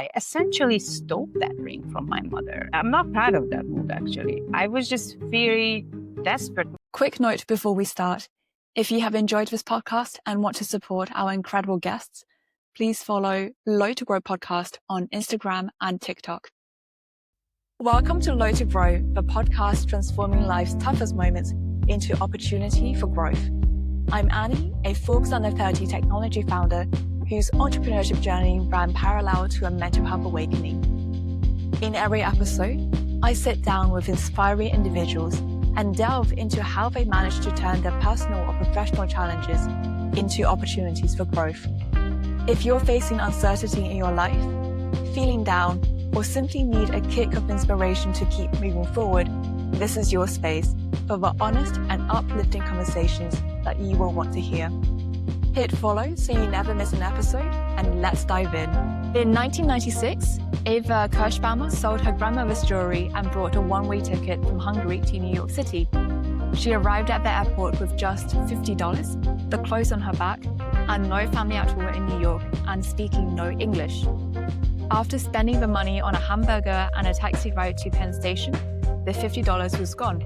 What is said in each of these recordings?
I essentially stole that ring from my mother. I'm not proud of that move, actually. I was just very desperate. Quick note before we start. If you have enjoyed this podcast and want to support our incredible guests, please follow Low to Grow Podcast on Instagram and TikTok. Welcome to Low to Grow, the podcast transforming life's toughest moments into opportunity for growth. I'm Annie, a Forbes Under 30 technology founder whose entrepreneurship journey ran parallel to a mental health awakening. In every episode, I sit down with inspiring individuals and delve into how they managed to turn their personal or professional challenges into opportunities for growth. If you're facing uncertainty in your life, feeling down, or simply need a kick of inspiration to keep moving forward, this is your space for the honest and uplifting conversations that you will want to hear. Hit follow so you never miss an episode, and let's dive in. In 1996, Eva Kerschbaumer sold her grandmother's jewellery and brought a one-way ticket from Hungary to New York City. She arrived at the airport with just $50, the clothes on her back, and no family at all in New York, and speaking no English. After spending the money on a hamburger and a taxi ride to Penn Station, the $50 was gone.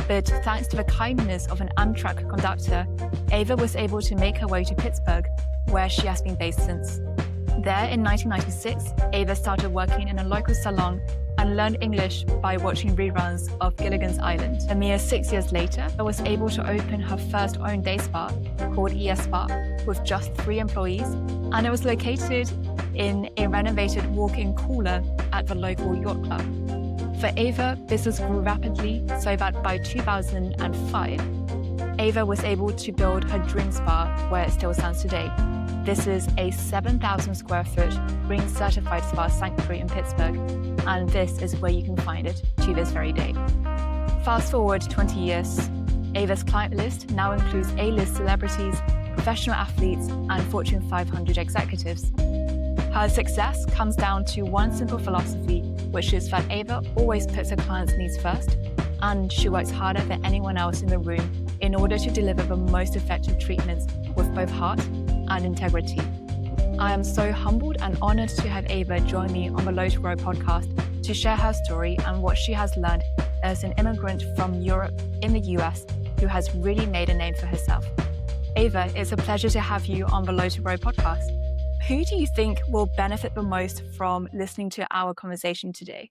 But thanks to the kindness of an Amtrak conductor, Eva was able to make her way to Pittsburgh, where she has been based since. There in 1996, Eva started working in a local salon and learned English by watching reruns of Gilligan's Island. A mere 6 years later, Eva was able to open her first own day spa, called ES Spa, with just 3 employees, and it was located in a renovated walk-in cooler at the local yacht club. For Eva, business grew rapidly so that by 2005, Eva was able to build her dream spa where it still stands today. This is a 7,000 square foot green certified spa sanctuary in Pittsburgh, and this is where you can find it to this very day. Fast forward 20 years, Eva's client list now includes A-list celebrities, professional athletes, and Fortune 500 executives. Her success comes down to one simple philosophy, which is that Eva always puts her clients' needs first, and she works harder than anyone else in the room in order to deliver the most effective treatments with both heart and integrity. I am so humbled and honored to have Eva join me on the Low to Grow podcast to share her story and what she has learned as an immigrant from Europe in the US who has really made a name for herself. Eva, it's a pleasure to have you on the Low to Grow podcast. Who do you think will benefit the most from listening to our conversation today?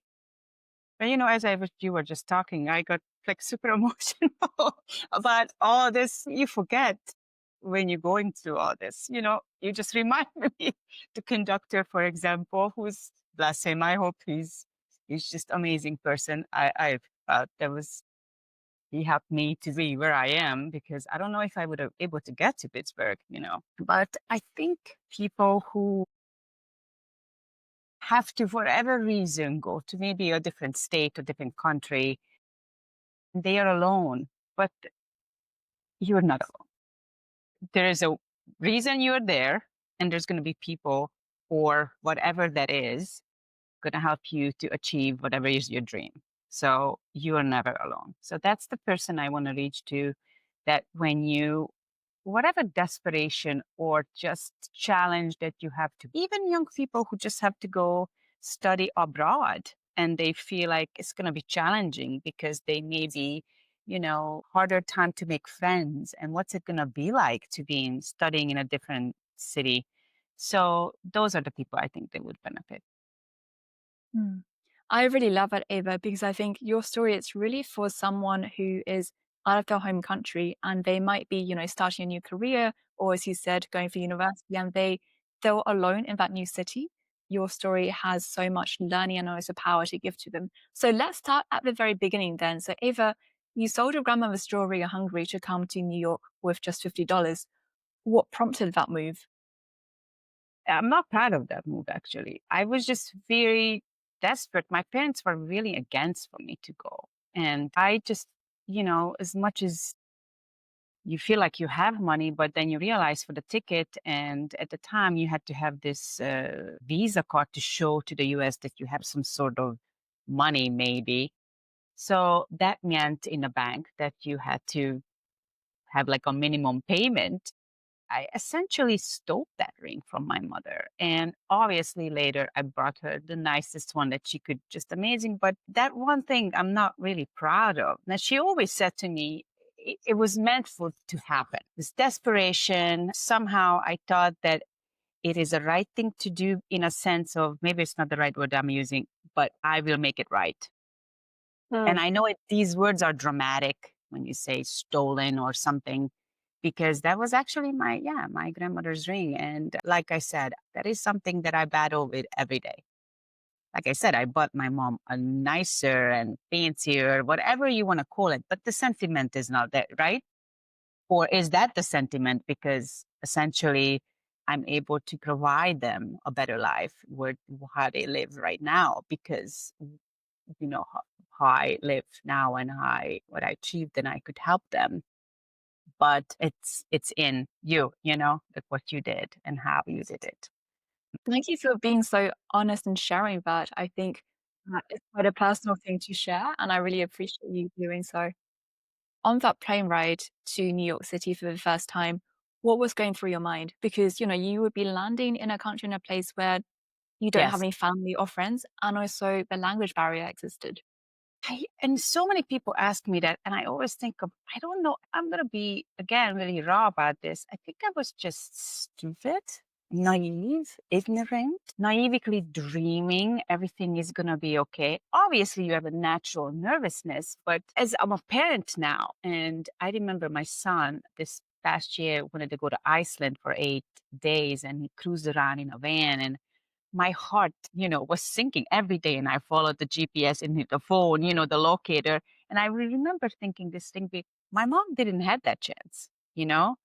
Well, as you were just talking, I got like super emotional about all this. You forget when you're going through all this, you just remind me the conductor, for example, who's, bless him, I hope he's just amazing person. I felt he helped me to be where I am, because I don't know if I would have able to get to Pittsburgh, but I think people who have to, for whatever reason, go to maybe a different state or different country, they are alone, but you're not alone. There is a reason you're there, and there's going to be people, or whatever that is, going to help you to achieve whatever is your dream. So you are never alone. So that's the person I want to reach to, that when you, whatever desperation or just challenge that you have to, even young people who just have to go study abroad and they feel like it's going to be challenging because they may be, harder time to make friends. And what's it going to be like to be studying in a different city? So those are the people I think they would benefit. I really love it, Eva, because I think your story is really for someone who is out of their home country and they might be, starting a new career, or as you said, going for university, and they're alone in that new city. Your story has so much learning and also power to give to them. So let's start at the very beginning then. So Eva, you sold your grandmother's jewelry in Hungary to come to New York with just $50. What prompted that move? I'm not proud of that move, actually. I was just very desperate. My parents were really against for me to go. And I just, as much as you feel like you have money, but then you realize for the ticket, and at the time you had to have this Visa card to show to the US that you have some sort of money, maybe. So that meant in a bank that you had to have like a minimum payment. I essentially stole that ring from my mother. And obviously later I brought her the nicest one that she could, just amazing. But that one thing I'm not really proud of. Now, she always said to me, it was meant for to happen. This desperation. Somehow I thought that it is a right thing to do, in a sense of, maybe it's not the right word I'm using, but I will make it right. And Mm. I know these words are dramatic when you say stolen or something, because that was actually my grandmother's ring. And like I said, that is something that I battle with every day. Like I said, I bought my mom a nicer and fancier, whatever you want to call it, but the sentiment is not there, right? Or is that the sentiment? Because essentially, I'm able to provide them a better life where how they live right now, because how I live now and what I achieved, and I could help them. But it's in you, like what you did and how you did it. Thank you for being so honest and sharing that. I think that is quite a personal thing to share, and I really appreciate you doing so. On that plane ride to New York City for the first time, what was going through your mind? Because, you would be landing in a country, in a place where you don't have Yes. any family or friends, and also the language barrier existed. And so many people ask me that, and I always think of, I don't know, I'm gonna be again really raw about this. I think I was just stupid, naive, ignorant, naively dreaming everything is gonna be okay. Obviously, you have a natural nervousness, but as I'm a parent now, and I remember my son this past year wanted to go to Iceland for 8 days, and he cruised around in a van, and my heart, was sinking every day. And I followed the GPS in the phone, the locator. And I remember thinking this thing, my mom didn't have that chance, you know?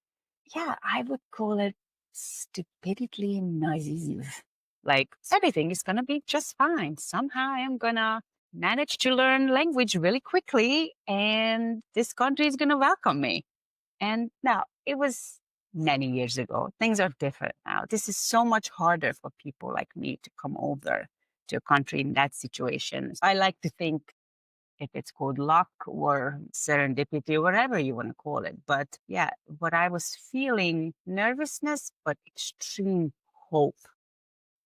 Yeah, I would call it stupidly naive. Like everything is going to be just fine. Somehow I am going to manage to learn language really quickly, and this country is going to welcome me. And now it was many years ago. Things are different now. This is so much harder for people like me to come over to a country in that situation. I like to think if it's called luck or serendipity or whatever you want to call it. But yeah, what I was feeling, nervousness, but extreme hope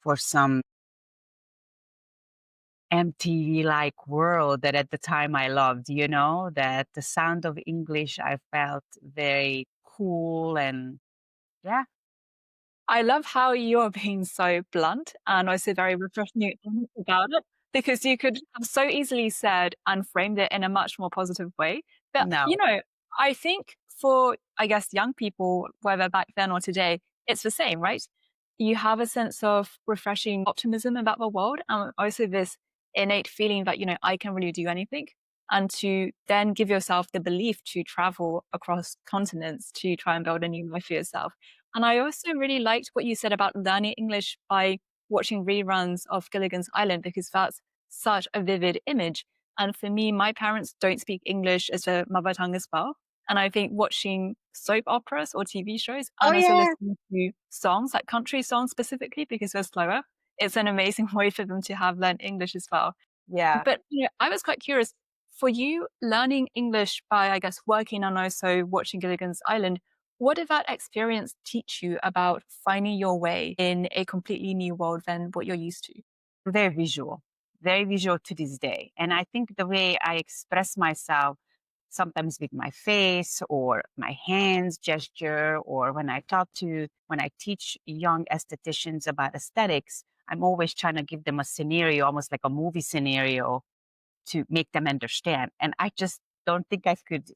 for some MTV like world that at the time I loved, that the sound of English I felt very cool. And yeah. I love how you're being so blunt and also very refreshing about it, because you could have so easily said and framed it in a much more positive way. But, No. I think for, I guess, young people, whether back then or today, it's the same, right? You have a sense of refreshing optimism about the world, and also this innate feeling that, I can really do anything. And to then give yourself the belief to travel across continents to try and build a new life for yourself. And I also really liked what you said about learning English by watching reruns of Gilligan's Island, because that's such a vivid image. And for me, my parents don't speak English as a mother tongue as well. And I think watching soap operas or TV shows, Oh, and also yeah. listening to songs, like country songs specifically, because they're slower, it's an amazing way for them to have learned English as well. Yeah. But, I was quite curious, for you learning English by, I guess, working and also watching Gilligan's Island, what did that experience teach you about finding your way in a completely new world than what you're used to? Very visual, very visual to this day. And I think the way I express myself, sometimes with my face or my hands gesture, or when I teach young estheticians about aesthetics, I'm always trying to give them a scenario, almost like a movie scenario, to make them understand. And I just don't think I could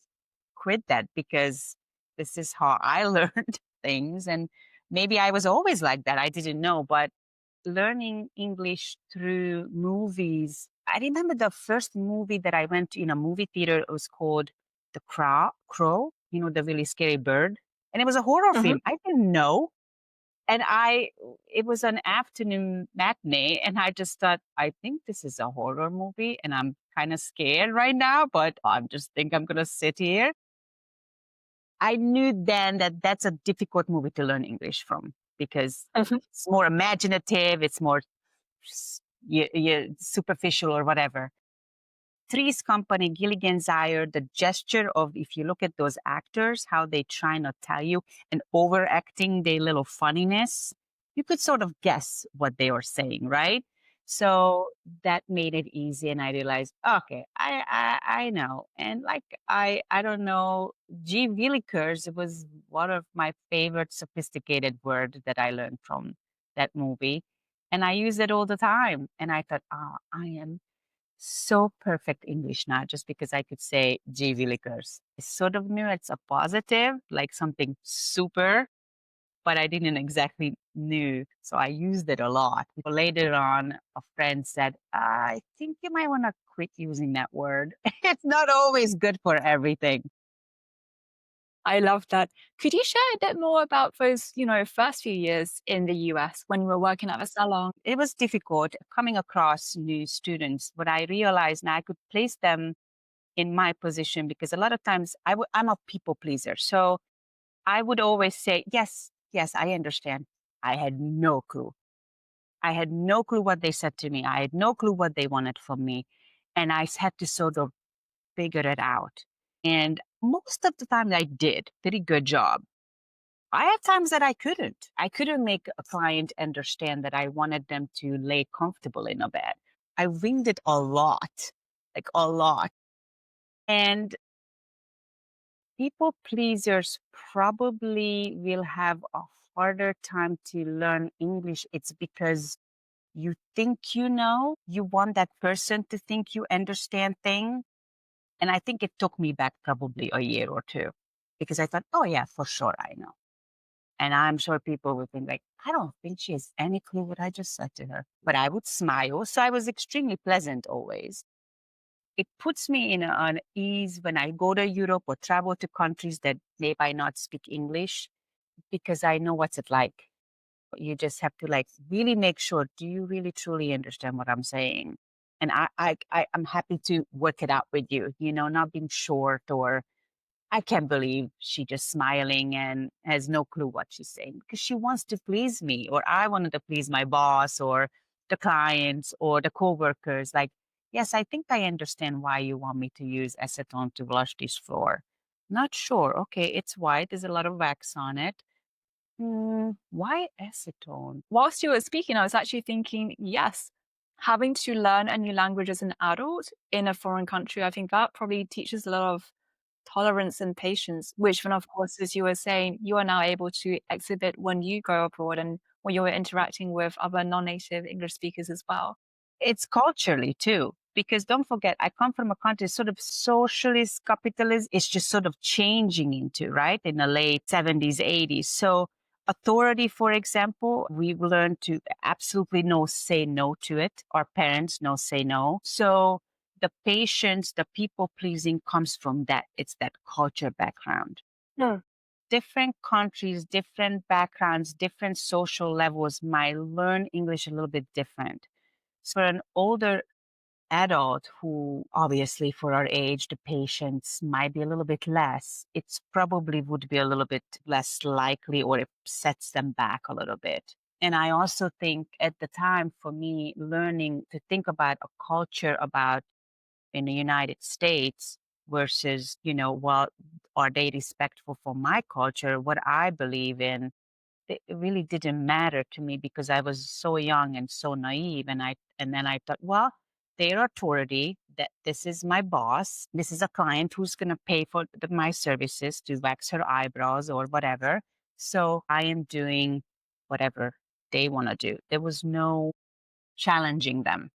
quit that, because this is how I learned things. And maybe I was always like that. I didn't know, but learning English through movies. I remember the first movie that I went to in a movie theater, it was called The Crow, the really scary bird. And it was a horror Hmm. film. I didn't know. And it was an afternoon matinee, and I just thought, I think this is a horror movie, and I'm kind of scared right now, but I just think I'm going to sit here. I knew then that that's a difficult movie to learn English from, because Hmm. it's more imaginative, it's more superficial or whatever. Three's company, Gilligan's Ire, the gesture of, if you look at those actors, how they try not tell you and overacting their little funniness, you could sort of guess what they were saying, right? So that made it easy. And I realized, okay, I know. And like, I don't know, Willikers was one of my favorite sophisticated words that I learned from that movie. And I use it all the time. And I thought, oh, I am so perfect English now just because I could say Willikers. It's sort of new. It's a positive, like something super, but I didn't exactly knew. So I used it a lot. Later on, a friend said, I think you might want to quit using that word. It's not always good for everything. I love that. Could you share a bit more about those, first few years in the US when you were working at a salon? It was difficult coming across new students, but I realized now I could place them in my position because a lot of times I'm a people pleaser. So I would always say, yes, yes, I understand. I had no clue. I had no clue what they said to me. I had no clue what they wanted from me. And I had to sort of figure it out. And most of the time I did pretty good job. I had times that I couldn't. I couldn't make a client understand that I wanted them to lay comfortable in a bed. I winged it a lot, like a lot. And people pleasers probably will have a harder time to learn English. It's because you think you know, you want that person to think you understand things. And I think it took me back probably a year or two because I thought, oh, yeah, for sure, I know. And I'm sure people would think like, I don't think she has any clue what I just said to her. But I would smile. So I was extremely pleasant always. It puts me in an ease when I go to Europe or travel to countries that they might not speak English because I know what's it like. You just have to like really make sure, do you really truly understand what I'm saying? And I'm happy to work it out with you, not being short or I can't believe she just smiling and has no clue what she's saying because she wants to please me or I wanted to please my boss or the clients or the coworkers. Like, yes, I think I understand why you want me to use acetone to blush this floor. Not sure. Okay, it's white. There's a lot of wax on it. Why acetone? Whilst you were speaking, I was actually thinking, yes, having to learn a new language as an adult in a foreign country, I think that probably teaches a lot of tolerance and patience, which then, of course, as you were saying, you are now able to exhibit when you go abroad and when you're interacting with other non-native English speakers as well. It's culturally too, because don't forget, I come from a country sort of socialist capitalism. It's just sort of changing into, right, in the late 70s, 80s. So authority, for example, we learned to absolutely no say no to it. Our parents no say no. So the patience, the people pleasing comes from that. It's that culture background. No. Different countries, different backgrounds, different social levels might learn English a little bit different. So for an older adult who obviously for our age, the patience might be a little bit less, it's probably would be a little bit less likely or it sets them back a little bit. And I also think at the time for me, learning to think about a culture about in the United States versus, what are they respectful for my culture, what I believe in, it really didn't matter to me because I was so young and so naive. And then I thought, well, their authority, that this is my boss, this is a client who's going to pay for my services to wax her eyebrows or whatever. So I am doing whatever they want to do. There was no challenging them.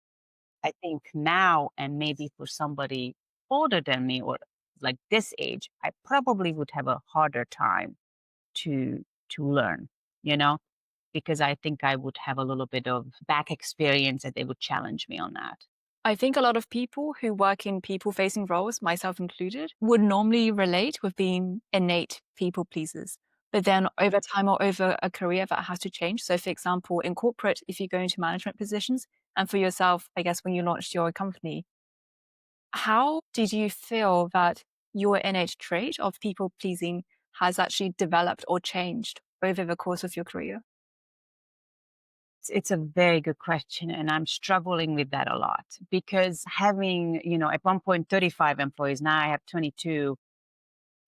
I think now, and maybe for somebody older than me or like this age, I probably would have a harder time to learn, you know, because I think I would have a little bit of back experience that they would challenge me on that. I think a lot of people who work in people-facing roles, myself included, would normally relate with being innate people pleasers. But then over time or over a career, that has to change. So, for example, in corporate, if you go into management positions, and for yourself, I guess when you launched your company, how did you feel that your innate trait of people pleasing has actually developed or changed over the course of your career? It's a very good question, and I'm struggling with that a lot because having, at one point 35 employees, now I have 22.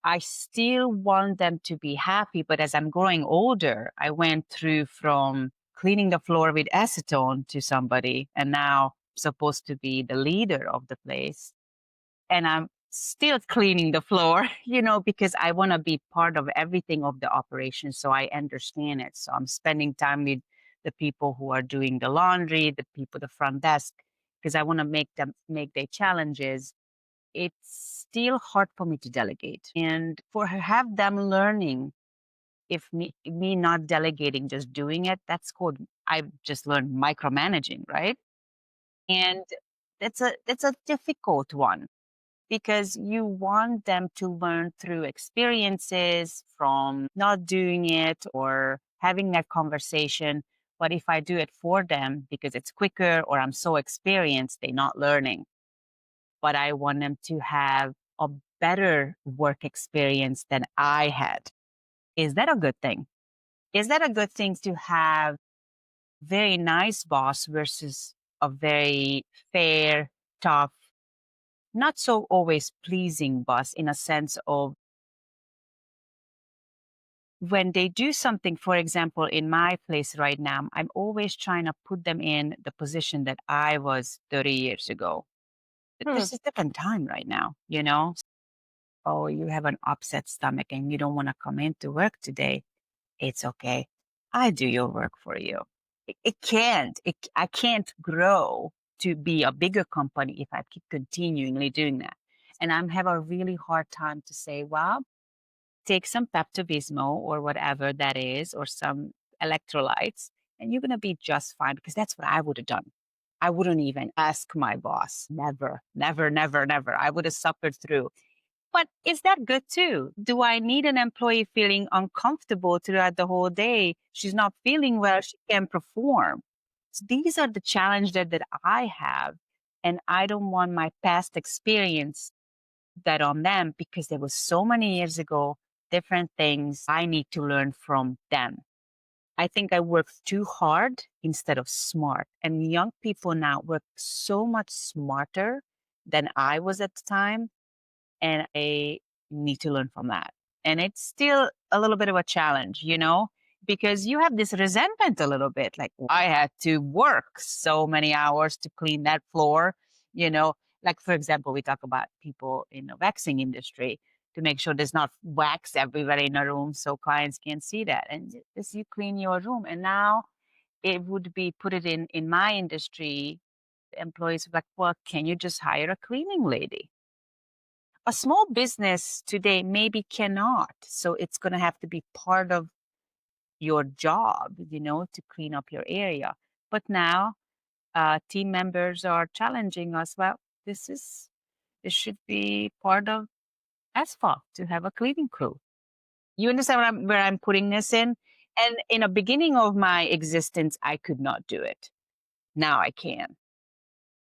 I still want them to be happy, but as I'm growing older, I went through from cleaning the floor with acetone to somebody, and now supposed to be the leader of the place. And I'm still cleaning the floor, because I want to be part of everything of the operation. So I understand it. So I'm spending time with the people who are doing the laundry, the people, the front desk, because I want to make their challenges. It's still hard for me to delegate and have them learning. If me not delegating, just doing it, that's called, I've just learned micromanaging, right? And that's a difficult one because you want them to learn through experiences from not doing it or having that conversation. But if I do it for them because it's quicker or I'm so experienced, they're not learning. But I want them to have a better work experience than I had. Is that a good thing? Is that a good thing to have very nice boss versus a very fair, tough, not so always pleasing boss, in a sense of when they do something, for example, in my place right now, I'm always trying to put them in the position that I was 30 years ago. This is a different time right now, Oh, you have an upset stomach and you don't want to come into work today. It's okay. I do your work for you. I can't grow to be a bigger company if I keep continually doing that. And I'm have a really hard time to say, well, take some Pepto-Bismol or whatever that is, or some electrolytes, and you're going to be just fine, because that's what I would have done. I wouldn't even ask my boss. Never, never, never, never. I would have suffered through. But is that good too? Do I need an employee feeling uncomfortable throughout the whole day? She's not feeling well, she can't perform. So these are the challenges that I have. And I don't want my past experience that on them, because there was so many years ago, different things I need to learn from them. I think I work too hard instead of smart. And young people now work so much smarter than I was at the time. And I need to learn from that. And it's still a little bit of a challenge, because you have this resentment a little bit. Like, I had to work so many hours to clean that floor, you know. Like, for example, we talk about people in the waxing industry to make sure there's not wax everywhere in a room so clients can't see that. And just you clean your room. And now it would be put it in my industry, employees are like, well, can you just hire a cleaning lady? A small business today maybe cannot. So it's going to have to be part of your job, to clean up your area. But now team members are challenging us. Well, this should be part of asphalt to have a cleaning crew. You understand where I'm putting this in? And in the beginning of my existence, I could not do it. Now I can.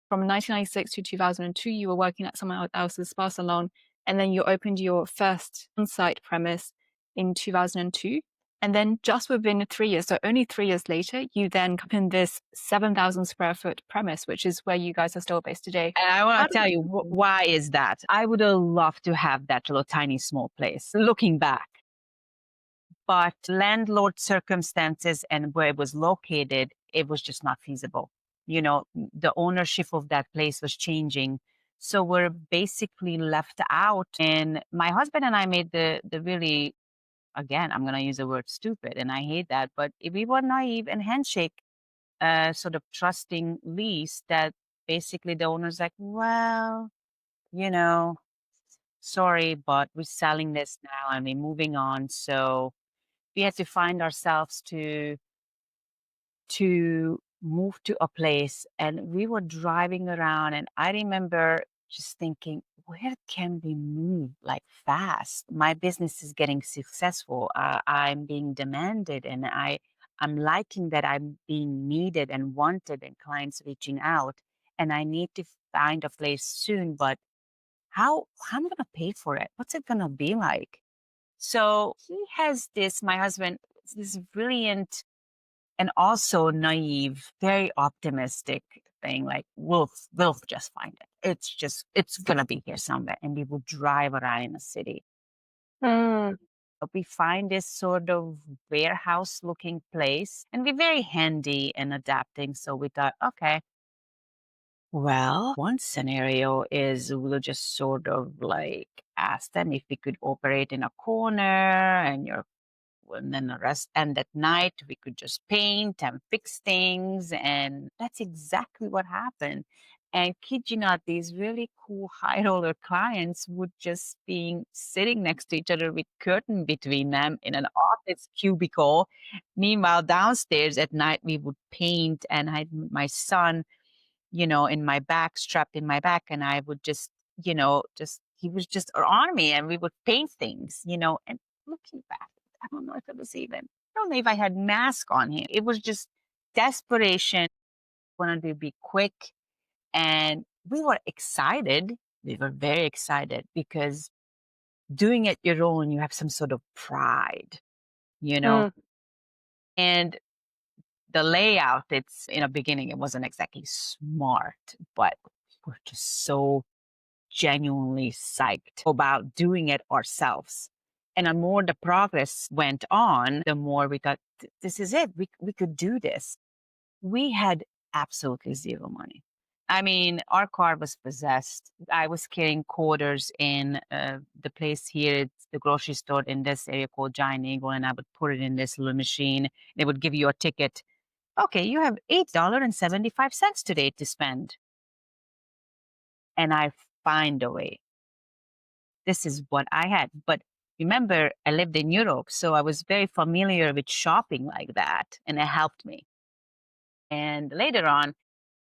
From 1996 to 2002, you were working at someone else's spa salon, and then you opened your first on-site premise in 2002. And then just within 3 years, so only 3 years later, you then opened this 7,000 square foot premise, which is where you guys are still based today. And I want to tell you, why is that? I would have loved to have that little tiny small place, looking back. But landlord circumstances and where it was located, it was just not feasible. The ownership of that place was changing. So we're basically left out. And my husband and I made the really, again, I'm going to use the word stupid, and I hate that, but we were naive and handshake, sort of trusting lease that basically the owner's like, well, sorry, but we're selling this now and we're moving on. So we had to find ourselves to move to a place, and we were driving around, and I remember just thinking, where can we move like fast? My business is getting successful. I'm being demanded, and I'm liking that I'm being needed and wanted, and clients reaching out, and I need to find a place soon. But how I'm going to pay for it? What's it going to be like? So he has my husband, this brilliant and also naive, very optimistic thing, like we'll just find it. It's gonna be here somewhere. And we would drive around in the city. Mm. But we find this sort of warehouse looking place, and we're very handy and adapting. So we thought, okay, well, one scenario is we'll just sort of like ask them if we could operate in a corner and then the rest. And at night we could just paint and fix things. And that's exactly what happened. And kid you not, these really cool high roller clients would just be sitting next to each other with curtain between them in an office cubicle. Meanwhile, downstairs at night we would paint, and I had my son, in my back, strapped in my back, and I would just, he was just on me, and we would paint things, and looking back, I don't know if it was even, I don't know if I had mask on him. It was just desperation, wanted to be quick, and we were excited. We were very excited because doing it your own, you have some sort of pride, Mm. and the layout, it's in the beginning, it wasn't exactly smart, but we're just so genuinely psyched about doing it ourselves. And the more the progress went on, the more we thought, this is it. We could do this. We had absolutely zero money. I mean, our car was possessed. I was carrying quarters in the place here. It's the grocery store in this area called Giant Eagle, and I would put it in this little machine. They would give you a ticket. Okay, you have $8.75 today to spend. And I find a way. This is what I had. But remember, I lived in Europe, so I was very familiar with shopping like that, and it helped me. And later on,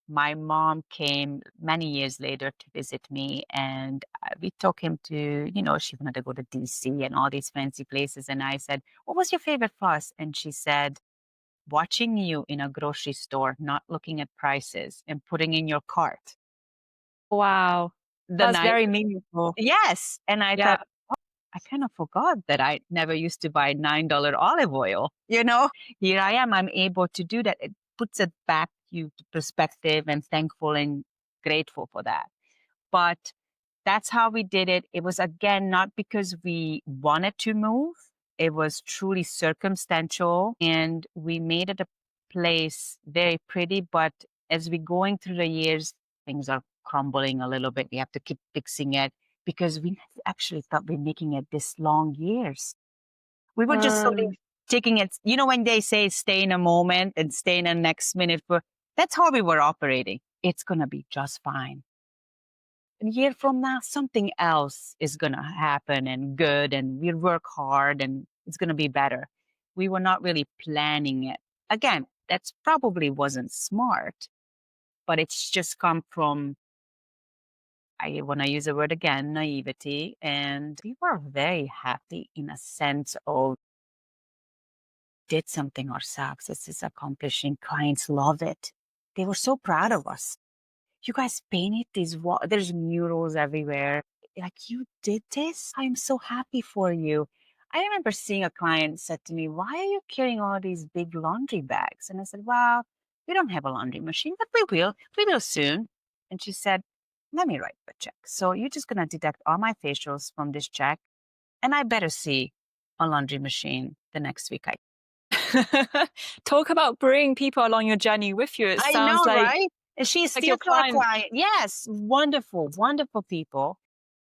my mom came many years later to visit me, and we took him to, she wanted to go to DC and all these fancy places. And I said, what was your favorite place? And she said, watching you in a grocery store, not looking at prices and putting in your cart. Wow. The That's night. very meaningful. Yes. And I Yeah. thought, oh, I kind of forgot that I never used to buy $9 olive oil. Here I am. I'm able to do that. It puts it back you to perspective, and thankful and grateful for that. But that's how we did it. It was, again, not because we wanted to move. It was truly circumstantial, and we made it a place very pretty. But as we're going through the years, things are crumbling a little bit. We have to keep fixing it because we never actually thought we're making it this long years. We were just sort of Mm. taking it, when they say stay in a moment and stay in the next minute, that's how we were operating. It's going to be just fine. And a year from now, something else is going to happen and good, and we'll work hard and it's going to be better. We were not really planning it. Again, that's probably wasn't smart, but it's just come from, I want to use the word again, naivety. And we were very happy in a sense of did something ourselves. This is accomplishing. Clients love it. They were so proud of us. You guys painted these walls. There's murals everywhere. Like, you did this? I'm so happy for you. I remember seeing a client said to me, why are you carrying all these big laundry bags? And I said, well, we don't have a laundry machine, but we will. We will soon. And she said, let me write the check. So you're just going to deduct all my facials from this check, and I better see a laundry machine the next week. Talk about bringing people along your journey with you. It I sounds know, like right? And she's like still your my client. client. Yes, wonderful, wonderful people.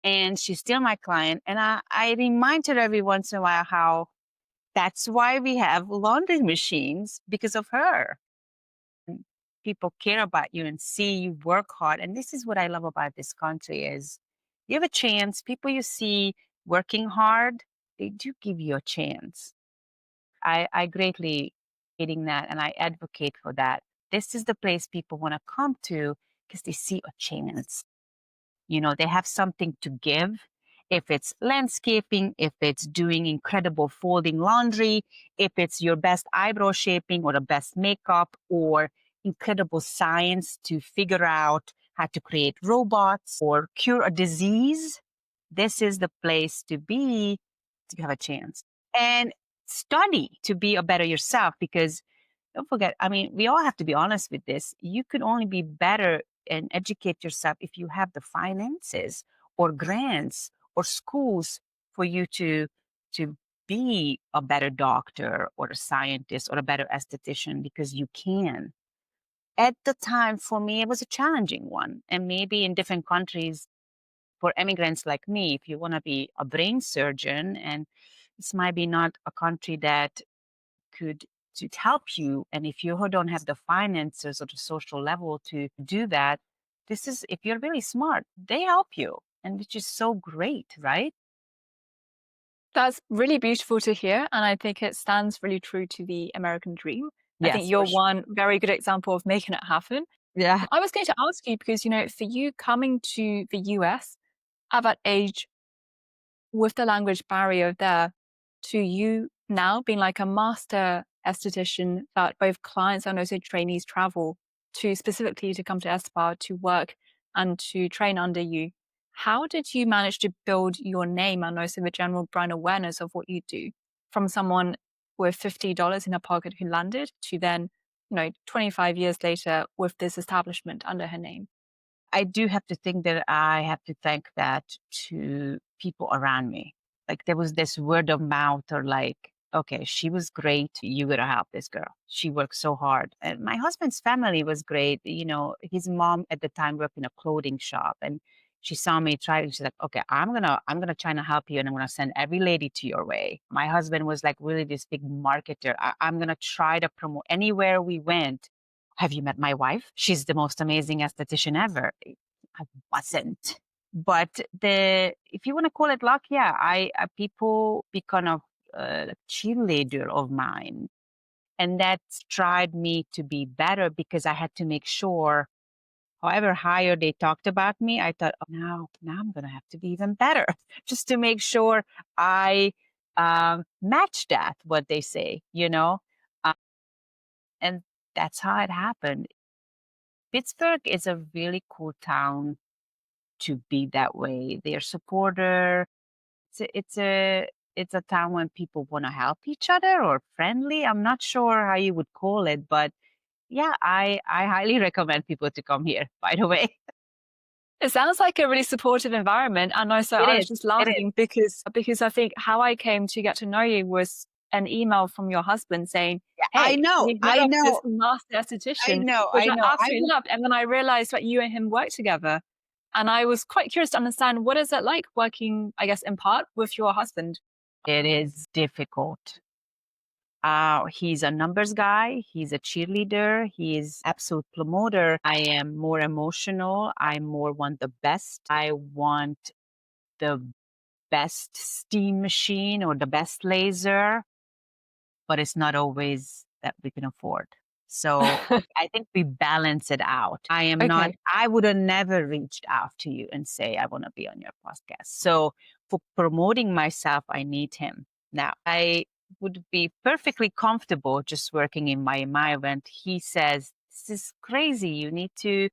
And she's still my client. And I remind her every once in a while how that's why we have laundry machines, because of her. And people care about you and see you work hard. And this is what I love about this country is you have a chance. People you see working hard, they do give you a chance. I greatly hating that, and I advocate for that. This is the place people want to come to because they see a chance. They have something to give. If it's landscaping, if it's doing incredible folding laundry, if it's your best eyebrow shaping or the best makeup or incredible science to figure out how to create robots or cure a disease, this is the place to be to have a chance. And study to be a better yourself, because don't forget, I mean, we all have to be honest with this. You can only be better and educate yourself if you have the finances or grants or schools for you to be a better doctor or a scientist or a better esthetician, because you can. At the time, for me, it was a challenging one. And maybe in different countries, for immigrants like me, if you want to be a brain surgeon, and this might be not a country that could to help you. And if you don't have the finances or the social level to do that, this is, if you're really smart, they help you. And which is so great, right? That's really beautiful to hear. And I think it stands really true to the American dream. I think Yes, you're for sure. one very good example of making it happen. Yeah. I was going to ask you because, for you coming to the US at that age with the language barrier there, to you now being like a master esthetician that both clients and also trainees travel to specifically to come to Espa to work and to train under you. How did you manage to build your name and also the general brand awareness of what you do from someone with $50 in her pocket who landed to then, 25 years later with this establishment under her name? I do have to think that I have to thank that to people around me. Like there was this word of mouth, or like, okay, she was great. You gotta help this girl. She worked so hard. And my husband's family was great. You know, his mom at the time worked in a clothing shop, and she saw me try, and she's like, okay, I'm gonna try to help you, and I'm gonna send every lady to your way. My husband was like really this big marketer. I'm gonna try to promote anywhere we went. Have you met my wife? She's the most amazing esthetician ever. I wasn't. But if you want to call it luck, yeah, people become a cheerleader of mine. And that's tried me to be better, because I had to make sure, however higher they talked about me, I thought, oh, now I'm going to have to be even better just to make sure I match that, what they say, Uh, and that's how it happened. Pittsburgh is a really cool town to be that way. They're supporter. It's a town when people want to help each other or friendly. I'm not sure how you would call it, but yeah, I highly recommend people to come here, by the way. It sounds like a really supportive environment. And also It I was is. just It is. laughing because I think how I came to get to know you was an email from your husband saying, Yeah, I "Hey, know. we've heard I of this know. master I esthetician," know. which I I know. absolutely loved. And then I realized that you and him work together. And I was quite curious to understand, what is it like working, I guess, in part with your husband? It is difficult. He's a numbers guy. He's a cheerleader. He's absolute promoter. I am more emotional. I more want the best. I want the best steam machine or the best laser, but it's not always that we can afford. So I think we balance it out. Okay. I would have never reached out to you and say, I want to be on your podcast. So for promoting myself, I need him. Now, I would be perfectly comfortable just working in my environment. He says, this is crazy. You need to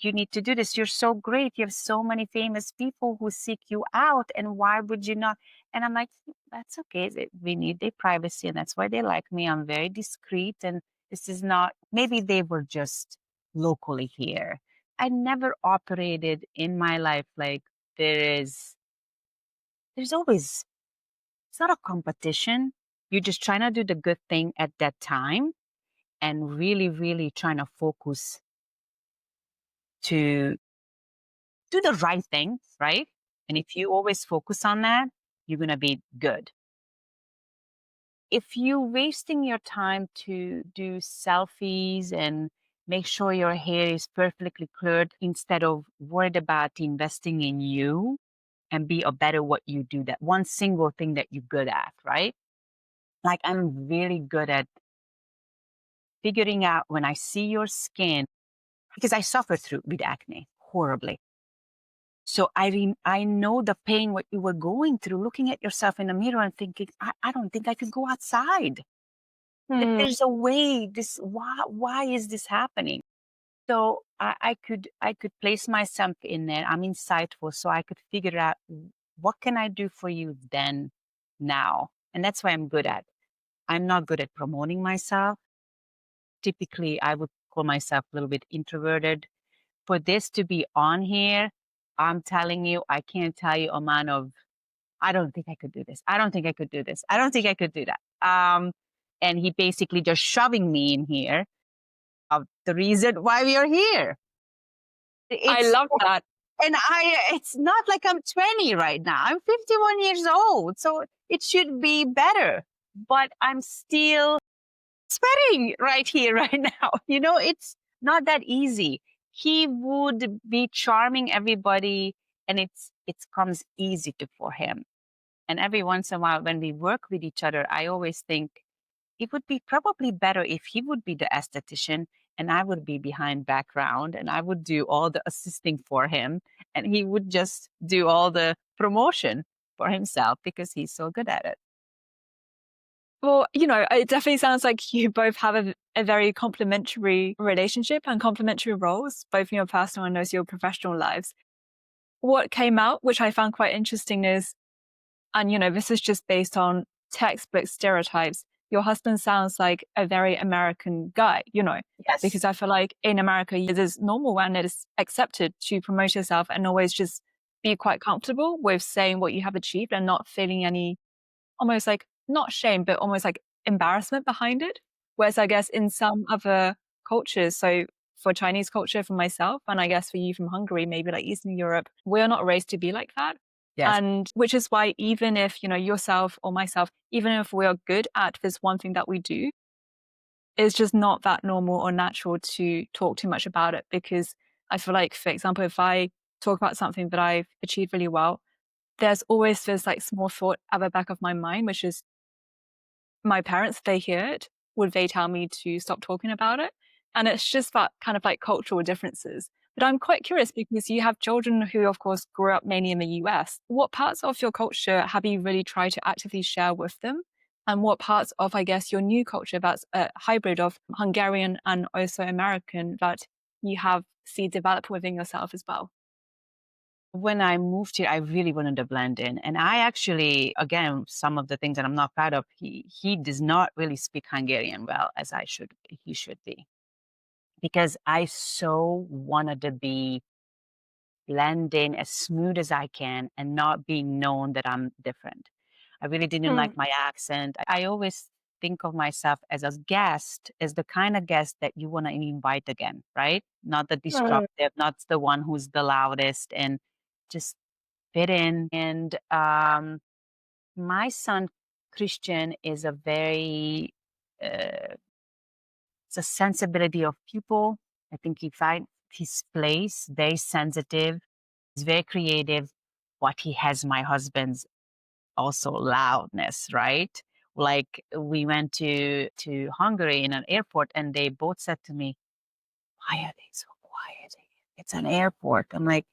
do this. You're so great. You have so many famous people who seek you out. And why would you not? And I'm like, that's okay. We need their privacy. And that's why they like me. I'm very discreet. And this is not, maybe they were just locally here. I never operated in my life like there's always, it's not a competition. You're just trying to do the good thing at that time and really, really trying to focus to do the right thing, right? And if you always focus on that, you're going to be good. If you're wasting your time to do selfies and make sure your hair is perfectly cleared instead of worried about investing in you and be a better what you do, that one single thing that you're good at, right? Like I'm really good at figuring out when I see your skin, because I suffer through with acne horribly. So I know the pain, what you were going through, looking at yourself in the mirror and thinking, I don't think I could go outside. Hmm. There's a way why is this happening? So I could place myself in there. I'm insightful, so I could figure out what can I do for you then, now. And that's why I'm good at. I'm not good at promoting myself. typically I would call myself a little bit introverted. For this to be on here, I'm telling you, I can't tell you amount of, I don't think I could do this. I don't think I could do this. I don't think I could do that. And he basically just shoving me in here of the reason why we are here. I love that. And it's not like I'm 20 right now. I'm 51 years old. So it should be better. But I'm still sweating right here, right now. It's not that easy. He would be charming everybody, and it comes easy for him. And every once in a while, when we work with each other, I always think it would be probably better if he would be the esthetician and I would be behind background and I would do all the assisting for him and he would just do all the promotion for himself because he's so good at it. Well, it definitely sounds like you both have a very complementary relationship and complementary roles, both in your personal and also your professional lives. What came out, which I found quite interesting is, and this is just based on textbook stereotypes, your husband sounds like a very American guy, Yes. because I feel like in America, it is normal and it is accepted to promote yourself and always just be quite comfortable with saying what you have achieved and not feeling any almost like not shame, but almost like embarrassment behind it. Whereas I guess in some other cultures, so for Chinese culture, for myself, and I guess for you from Hungary, maybe like Eastern Europe, we're not raised to be like that. Yes. And which is why even if, yourself or myself, even if we are good at this one thing that we do, it's just not that normal or natural to talk too much about it. Because I feel like, for example, if I talk about something that I've achieved really well, there's always this like small thought at the back of my mind, which is my parents, if they hear it, would they tell me to stop talking about it? And it's just that kind of like cultural differences. But I'm quite curious because you have children who, of course, grew up mainly in the US. What parts of your culture have you really tried to actively share with them? And what parts of, I guess, your new culture that's a hybrid of Hungarian and also American that you have seen develop within yourself as well? When I moved here, I really wanted to blend in. And I actually, again, some of the things that I'm not proud of, he does not really speak Hungarian well as he should be. Because I so wanted to be blend in as smooth as I can and not being known that I'm different. I really didn't like my accent. I always think of myself as a guest, as the kind of guest that you want to invite again, right? Not the disruptive, not the one who's the loudest, and just fit in. And my son, Christian, is a very, it's a sensibility of people. I think he finds his place, very sensitive. He's very creative. What he has, my husband's also loudness, right? Like we went to Hungary in an airport and they both said to me, why are they so quiet? It's an airport. I'm like,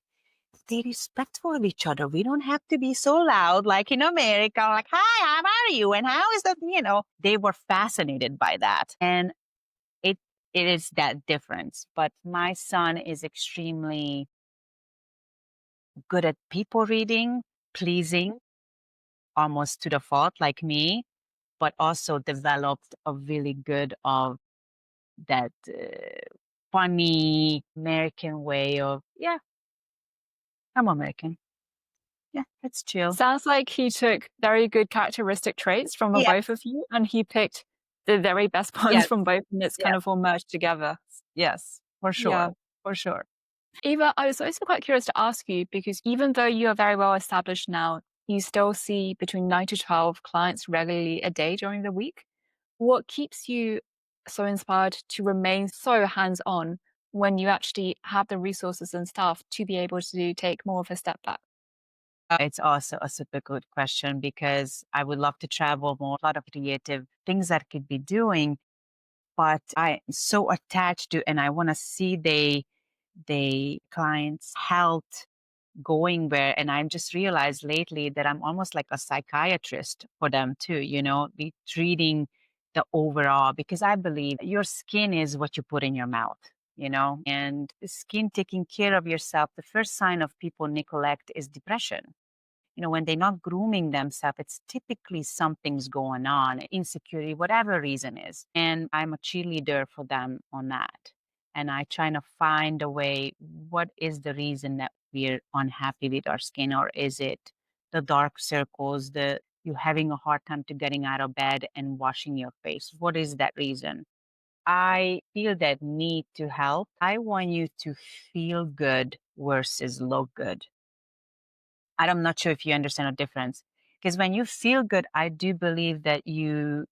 they're respectful of each other. We don't have to be so loud like in America, like, hi, how are you? And how is that? They were fascinated by that. And it is that difference. But my son is extremely good at people reading, pleasing, almost to the fault, like me, but also developed a really good of that funny American way of, yeah, I'm American. Yeah, let's chill. Sounds like he took very good characteristic traits from the Yeah. both of you and he picked the very best ones Yes. from both and it's kind of all merged together. Yes, for sure. Yeah. For sure. Eva, I was also quite curious to ask you because even though you are very well established now, you still see between 9 to 12 clients regularly a day during the week. What keeps you so inspired to remain so hands-on when you actually have the resources and staff to be able to take more of a step back? It's also a super good question because I would love to travel more, a lot of creative things that I could be doing, but I'm so attached to, and I want to see the clients' health going where, and I just realized lately that I'm almost like a psychiatrist for them too, be treating the overall, because I believe your skin is what you put in your mouth, and the skin taking care of yourself. The first sign of people neglect is depression. when they're not grooming themselves, it's typically something's going on, insecurity, whatever reason is. And I'm a cheerleader for them on that. And I try to find a way, what is the reason that we're unhappy with our skin? Or is it the dark circles, you having a hard time to getting out of bed and washing your face? What is that reason? I feel that need to help. I want you to feel good versus look good. I'm not sure if you understand the difference. Because when you feel good, I do believe that your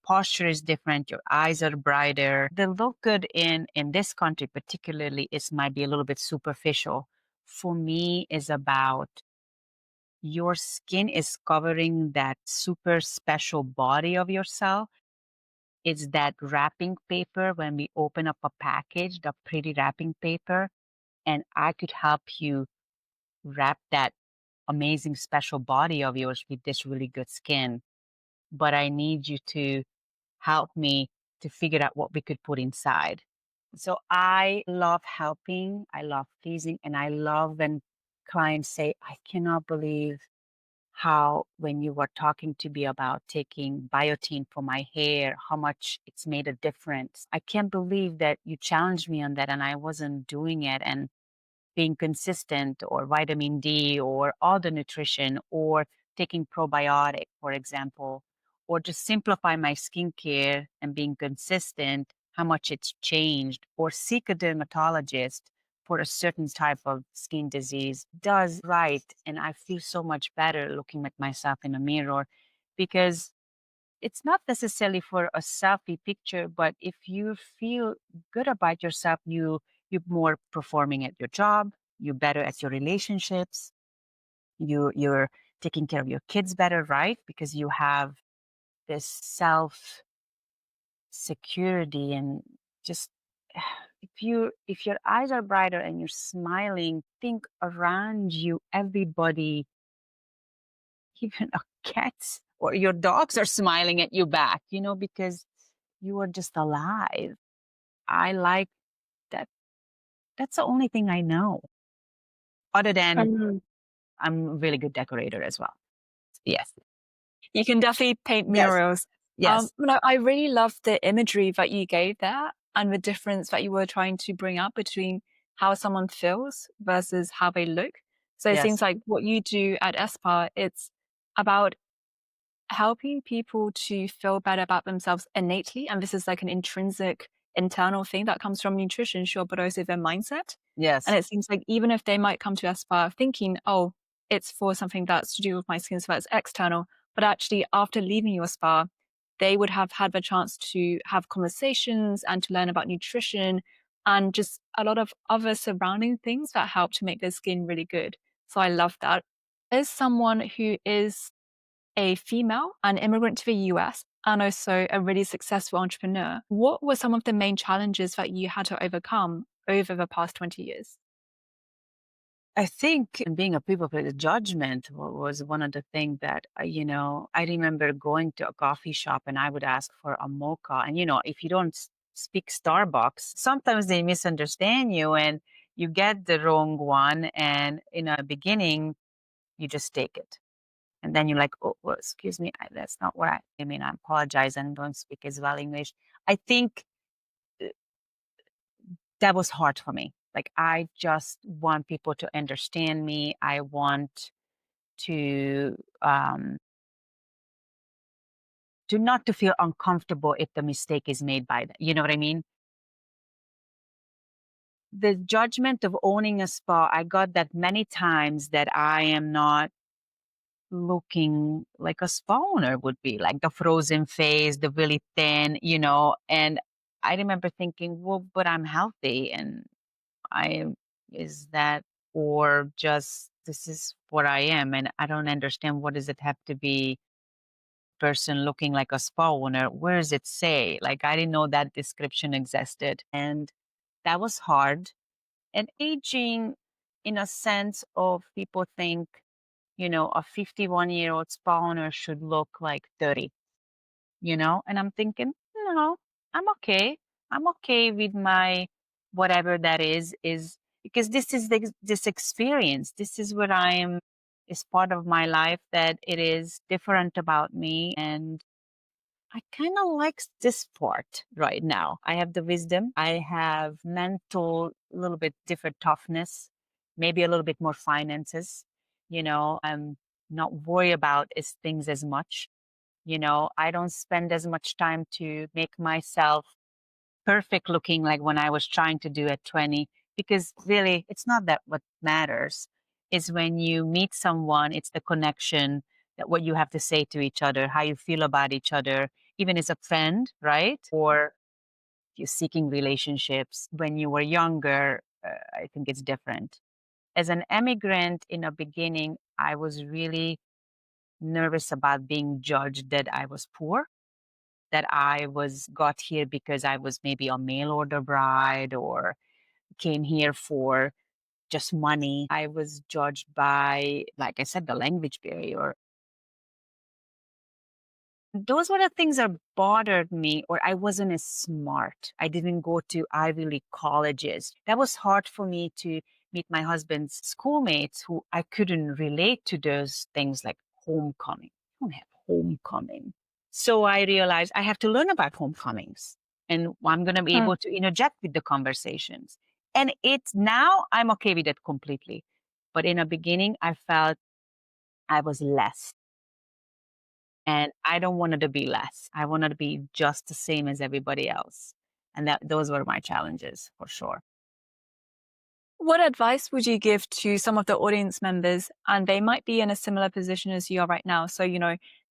posture is different, your eyes are brighter. The look good in this country particularly is might be a little bit superficial. For me, is about your skin is covering that super special body of yourself. It's that wrapping paper when we open up a package, the pretty wrapping paper, and I could help you wrap that amazing special body of yours with this really good skin. But I need you to help me to figure out what we could put inside. So I love helping, I love pleasing, and I love when clients say, I cannot believe how when you were talking to me about taking biotin for my hair, how much it's made a difference. I can't believe that you challenged me on that and I wasn't doing it. And being consistent, or vitamin D, or all the nutrition, or taking probiotic, for example, or just simplify my skincare and being consistent, how much it's changed, or seek a dermatologist for a certain type of skin disease does right. And I feel so much better looking at myself in a mirror, because it's not necessarily for a selfie picture, but if you feel good about yourself, you're more performing at your job, you're better at your relationships, you're taking care of your kids better, right? Because you have this self security. And just if your eyes are brighter and you're smiling, think around you, everybody, even a cats or your dogs are smiling at you back, because you are just alive. I like that. That's the only thing I know, other than Um, I'm a really good decorator as well. Yes. you can definitely paint Yes. murals. Yes. No, I really love the imagery that you gave there and the difference that you were trying to bring up between how someone feels versus how they look. So it seems Yes. like what you do at Espar, it's about helping people to feel better about themselves innately. And this is like an intrinsic internal thing that comes from nutrition, sure, but also their mindset. And Yes. it seems like even if they might come to Aspire thinking, oh, it's for something that's to do with my skin, so that's external, but actually after leaving your spa, they would have had the chance to have conversations and to learn about nutrition and just a lot of other surrounding things that help to make their skin really good. So I love that. As someone who is a female, an immigrant to the US, and also a really successful entrepreneur, what were some of the main challenges that you had to overcome over the past 20 years? I think being a people pleaser, judgment was one of the things that, I remember going to a coffee shop and I would ask for a mocha. And, if you don't speak Starbucks, sometimes they misunderstand you and you get the wrong one. And in the beginning, you just take it. And then you're like, oh, well, excuse me, that's not what I mean. I apologize and don't speak as well English. I think that was hard for me. Like, I just want people to understand me. I want to not to feel uncomfortable if the mistake is made by them. You know what I mean? The judgment of owning a spa, I got that many times, that I am not looking like a spa owner would be, like the frozen face, the really thin, and I remember thinking, well, but I'm healthy and I is that, or just this is what I am, and I don't understand, what does it have to be person looking like a spa owner? Where does it say? Like, I didn't know that description existed, and that was hard. And aging, in a sense of people think, a 51-year-old spa owner should look like 30, and I'm thinking, no, I'm okay. I'm okay with my whatever that is because this is this experience. This is what I am. is part of my life that it is different about me. And I kind of like this part right now. I have the wisdom. I have mental, a little bit different toughness, maybe a little bit more finances. I'm not worried about things as much. I don't spend as much time to make myself perfect looking like when I was trying to do at 20, because really it's not that what matters. Is when you meet someone, it's the connection, that what you have to say to each other, how you feel about each other, even as a friend, right? Or you're seeking relationships. When you were younger, I think it's different. As an immigrant in the beginning, I was really nervous about being judged that I was poor, that I was got here because I was maybe a mail order bride or came here for just money. I was judged by, like I said, the language barrier. Those were the things that bothered me, or I wasn't as smart. I didn't go to Ivy League colleges. That was hard for me to meet my husband's schoolmates who I couldn't relate to those things like homecoming. I don't have homecoming. So I realized I have to learn about homecomings and I'm going to be Mm. able to interject with the conversations. And it's now I'm okay with it completely. But in the beginning, I felt I was less. And I don't want it to be less. I wanted to be just the same as everybody else. And those were my challenges for sure. What advice would you give to some of the audience members, and they might be in a similar position as you are right now? So,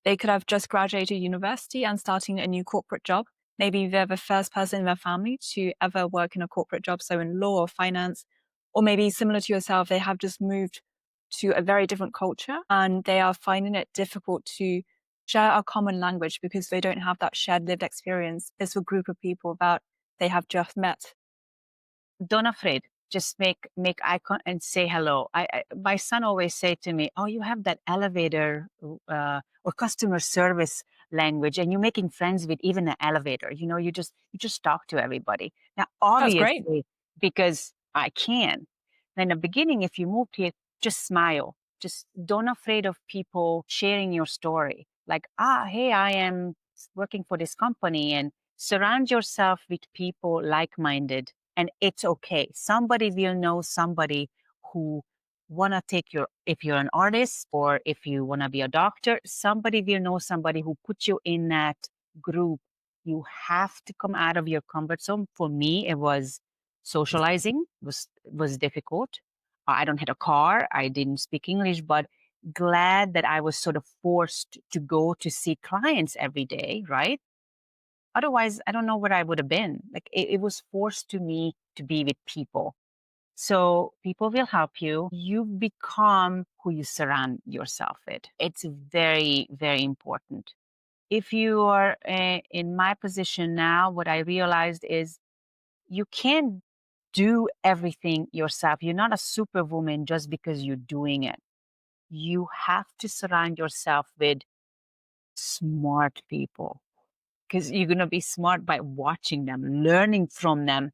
they could have just graduated university and starting a new corporate job. Maybe they're the first person in their family to ever work in a corporate job, so in law or finance, or maybe similar to yourself, they have just moved to a very different culture and they are finding it difficult to share a common language because they don't have that shared lived experience. It's a group of people that they have just met. Don't afraid. Just make eye contact and say hello. My son always say to me, "Oh, you have that elevator or customer service language, and you're making friends with even an elevator. You just talk to everybody." Now, That's great. obviously, because I can. In the beginning, if you moved here, just smile. Just don't afraid of people sharing your story. Like, hey, I am working for this company, and surround yourself with people like-minded, and it's okay. Somebody will know somebody who want to take if you're an artist or if you want to be a doctor, somebody will know somebody who put you in that group. You have to come out of your comfort zone. For me, it was socializing was difficult. I don't have a car. I didn't speak English, but glad that I was sort of forced to go to see clients every day, right? Otherwise, I don't know where I would have been. Like it was forced to me to be with people. So people will help you. You become who you surround yourself with. It's very, very important. If you are in my position now, what I realized is you can't do everything yourself. You're not a superwoman just because you're doing it. You have to surround yourself with smart people, because you're going to be smart by watching them, learning from them,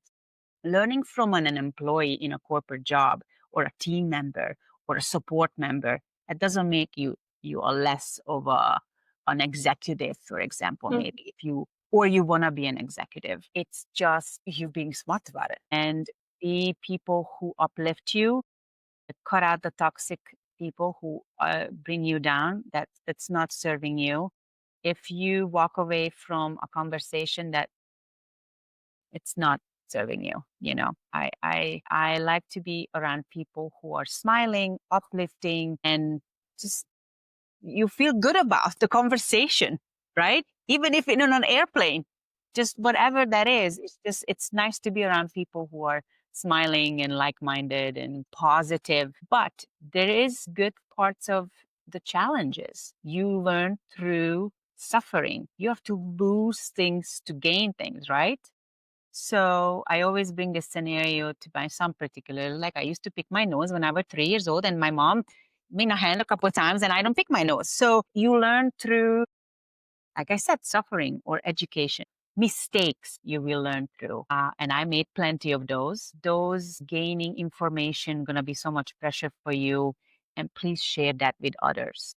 learning from an employee in a corporate job or a team member or a support member. That doesn't make you a less of an executive, for example, Mm. maybe if you or you want to be an executive. It's just you being smart about it and be people who uplift you, cut out the toxic people who bring you down. That's not serving you. If you walk away from a conversation that it's not serving you, I like to be around people who are smiling, uplifting, and just you feel good about the conversation, right? Even if in an airplane, just whatever that is, it's nice to be around people who are smiling and like-minded and positive. But there is good parts of the challenges. You learn through suffering. You have to lose things to gain things, right? So I always bring this scenario to my son particularly. Like I used to pick my nose when I was 3 years old, and my mom me in a hand a couple of times, and I don't pick my nose. So you learn through, like I said, suffering or education. Mistakes you will learn through. And I made plenty of those. Those gaining information gonna be so much pressure for you. and please share that with others.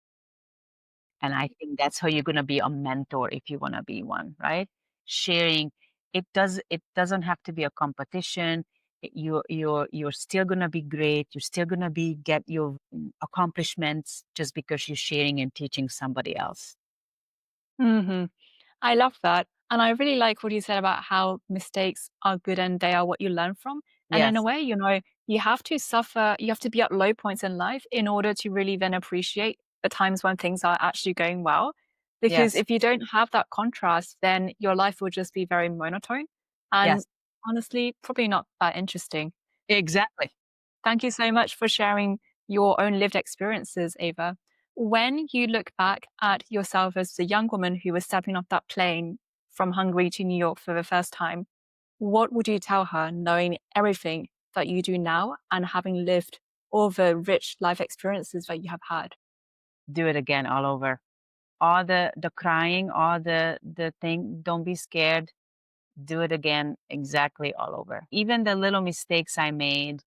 And I think that's how you're gonna be a mentor if you wanna be one, right? Sharing. It doesn't have to be a competition. You're still gonna be great. You're still gonna be get your accomplishments just because you're sharing and teaching somebody else. Hmm. I love that. And I really like what you said about how mistakes are good and they are what you learn from. And in a Yes. way, you have to suffer, you have to be at low points in life in order to really then appreciate the times when things are actually going well. Because Yes. if you don't have that contrast, then your life will just be very monotone and Yes. honestly, probably not that interesting. Exactly. Thank you so much for sharing your own lived experiences, Ava. When you look back at yourself as the young woman who was stepping off that plane from Hungary to New York for the first time, what would you tell her, knowing everything that you do now and having lived all the rich life experiences that you have had? Do it again all over. All the crying, all the thing, don't be scared. Do it again exactly all over. Even the little mistakes I made,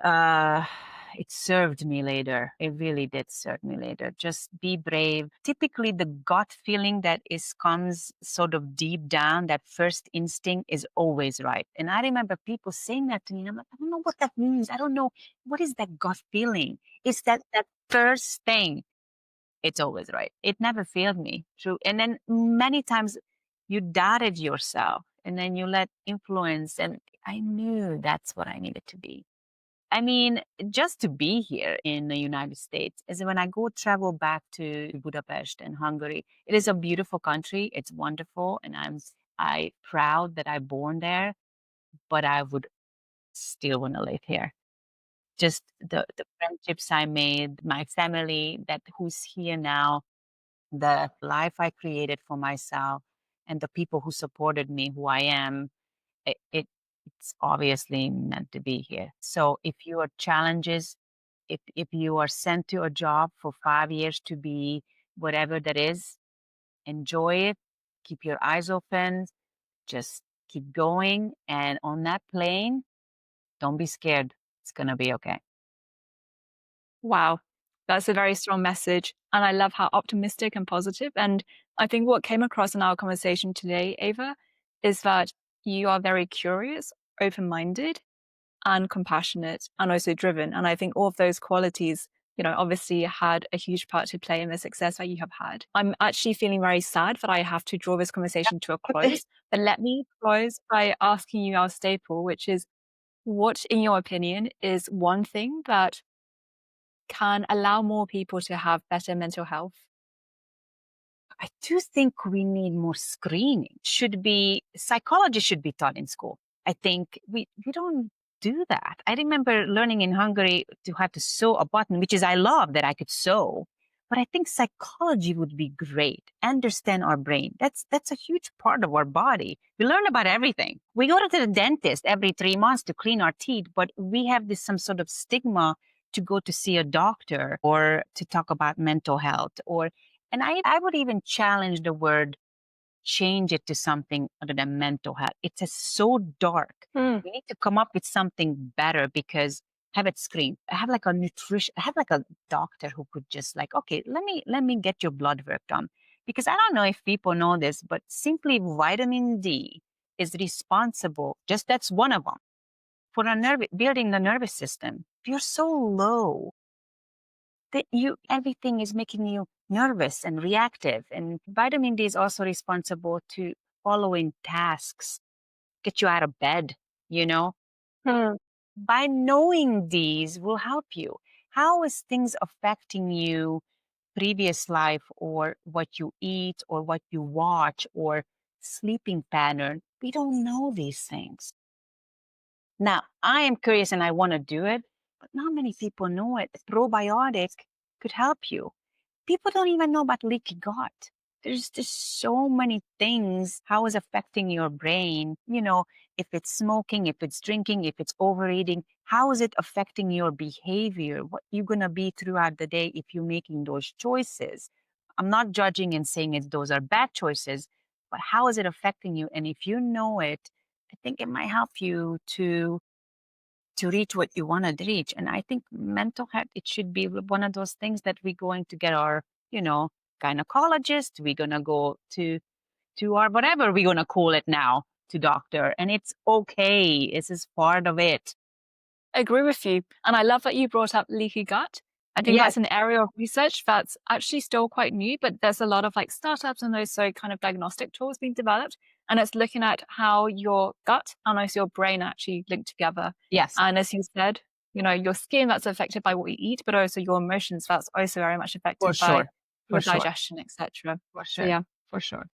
uh it served me later. It really did serve me later. Just be brave. Typically the gut feeling that is comes sort of deep down, that first instinct is always right. And I remember people saying that to me, and I'm like, I don't know what that means. I don't know, what is that gut feeling. It's that first thing. It's always right. It never failed me. True. And then many times you doubted yourself and then you let influence, and I knew that's what I needed to be. I mean, just to be here in the United States is when I go travel back to Budapest and Hungary. It is a beautiful country. It's wonderful, and I proud that I born there. But I would still want to live here. Just the friendships I made, my family that who's here now, the life I created for myself, and the people who supported me, who I am. It's obviously meant to be here. So if your challenges, if you are sent to a job for 5 years to be whatever that is, enjoy it, keep your eyes open, just keep going. And on that plane, don't be scared. It's gonna be okay. Wow, that's a very strong message. And I love how optimistic and positive. And I think what came across in our conversation today, Ava, is that you are very curious, open minded, and compassionate, and also driven. And I think all of those qualities, obviously had a huge part to play in the success that you have had. I'm actually feeling very sad that I have to draw this conversation to a close. But let me close by asking you our staple, which is what, in your opinion, is one thing that can allow more people to have better mental health? I do think we need more screening. Should be psychology should be taught in school. I think we don't do that. I remember learning in Hungary to how to sew a button, which is I love that I could sew. But I think psychology would be great. Understand our brain. That's a huge part of our body. We learn about everything. We go to the dentist every 3 months to clean our teeth, but we have this some sort of stigma to go to see a doctor or to talk about mental health or and I would even challenge the word, change it to something other than mental health. It's just so dark. Mm. We need to come up with something better because have it screened. Have like a nutrition, have like a doctor who could just like, okay, let me get your blood work done. Because I don't know if people know this, but simply vitamin D is responsible, just that's one of them, for building the nervous system. If you're so low, that you everything is making you nervous and reactive, and vitamin D is also responsible to following tasks, get you out of bed, you know. Mm. By knowing these will help you. How is things affecting you previous life, or what you eat or what you watch or sleeping pattern? We don't know these things. Now, I am curious and I want to do it, but not many people know it. Probiotic could help you. People don't even know about leaky gut. There's just so many things, how is affecting your brain. If it's smoking, if it's drinking, if it's overeating, how is it affecting your behavior? What you're going to be throughout the day if you're making those choices. I'm not judging and saying those are bad choices, but how is it affecting you? And if you know it, I think it might help you to to reach what you want to reach. And I think mental health, it should be one of those things that we're going to get our, gynecologist, we're going to go to our whatever we're going to call it now, to doctor. And it's okay. This is part of it. I agree with you. And I love that you brought up leaky gut. I think that's an area of research that's actually still quite new, but there's a lot of like startups and those kind of diagnostic tools being developed. And it's looking at how your gut and also your brain actually link together. Yes. And as you said, your skin, that's affected by what you eat, but also your emotions, that's also very much affected by your digestion, etc. For sure. So, yeah. For sure.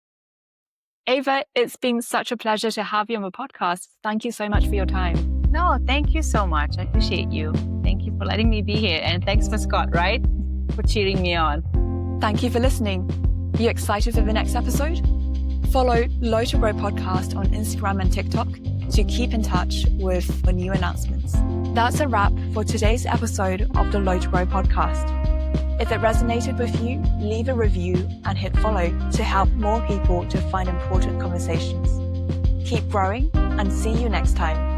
Eva, it's been such a pleasure to have you on the podcast. Thank you so much for your time. No, thank you so much. I appreciate you. Thank you for letting me be here. And thanks for Scott, right? For cheering me on. Thank you for listening. You excited for the next episode? Follow Low to Grow Podcast on Instagram and TikTok to keep in touch with the new announcements. That's a wrap for today's episode of the Low to Grow Podcast. If it resonated with you, leave a review and hit follow to help more people to find important conversations. Keep growing and see you next time.